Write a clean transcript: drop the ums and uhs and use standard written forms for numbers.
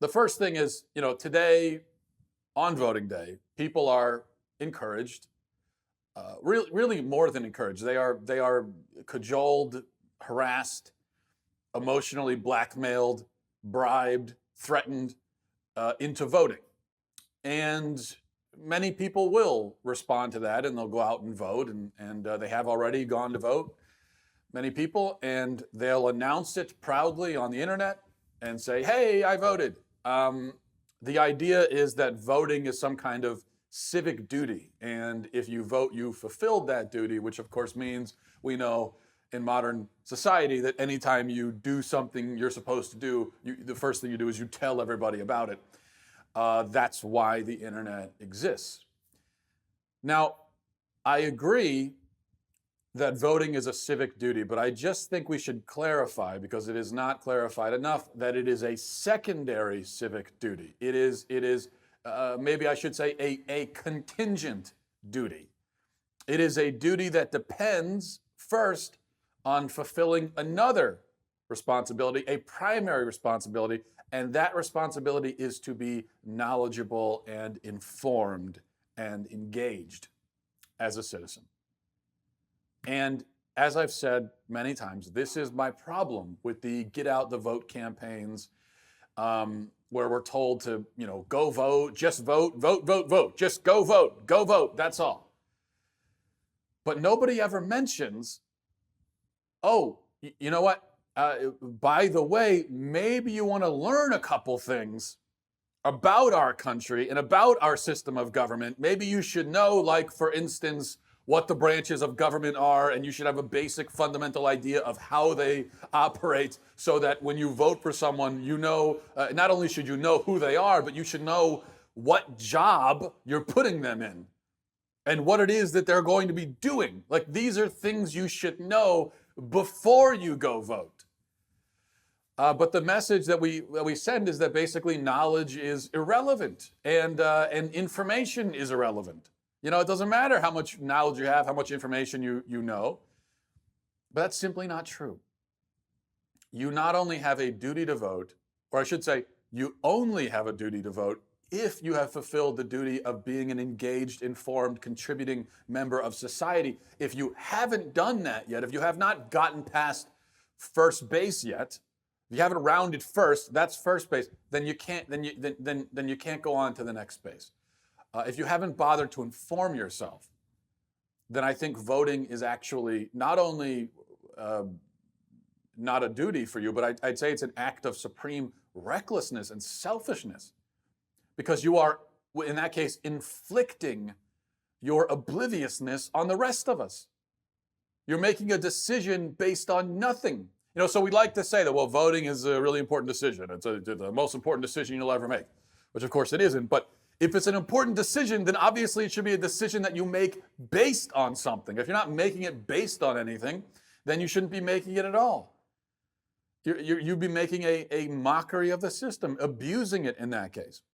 The first thing is, today on voting day, people are encouraged, really more than encouraged. They are cajoled, harassed, emotionally blackmailed, bribed, threatened into voting. And many people will respond to that and they'll go out and vote. And they have already gone to vote, many people, and they'll announce it proudly on the internet and say, hey, I voted. The idea is that voting is some kind of civic duty. And if you vote, you fulfilled that duty, which of course means we know in modern society that anytime you do something you're supposed to do, the first thing you do is you tell everybody about it. That's why the internet exists. Now, I agree that voting is a civic duty, but I just think we should clarify, because it is not clarified enough, that it is a secondary civic duty. It is maybe I should say a contingent duty. It is a duty that depends first on fulfilling another responsibility, a primary responsibility, and that responsibility is to be knowledgeable and informed and engaged as a citizen. And as I've said many times, this is my problem with the get out the vote campaigns, where we're told to, go vote, just vote, vote, vote, vote, just go vote, that's all. But nobody ever mentions, oh, you know what? By the way, maybe you want to learn a couple things about our country and about our system of government. Maybe you should know, like, for instance, what the branches of government are, and you should have a basic fundamental idea of how they operate, so that when you vote for someone, not only should you know who they are, but you should know what job you're putting them in and what it is that they're going to be doing. Like, these are things you should know before you go vote. But the message that we send is that basically knowledge is irrelevant, and information is irrelevant. It doesn't matter how much knowledge you have, how much information you know, but that's simply not true. You not only have a duty to vote, or I should say, you only have a duty to vote if you have fulfilled the duty of being an engaged, informed, contributing member of society. If you haven't done that yet, if you have not gotten past first base yet, if you haven't rounded first, that's first base, then you can't go on to the next base. If you haven't bothered to inform yourself, then I think voting is actually not only not a duty for you, but I'd say it's an act of supreme recklessness and selfishness, because you are, in that case, inflicting your obliviousness on the rest of us. You're making a decision based on nothing. So we like to say that, well, voting is a really important decision. It's the most important decision you'll ever make, which of course it isn't. But if it's an important decision, then obviously it should be a decision that you make based on something. If you're not making it based on anything, then you shouldn't be making it at all. You'd be making a mockery of the system, abusing it in that case.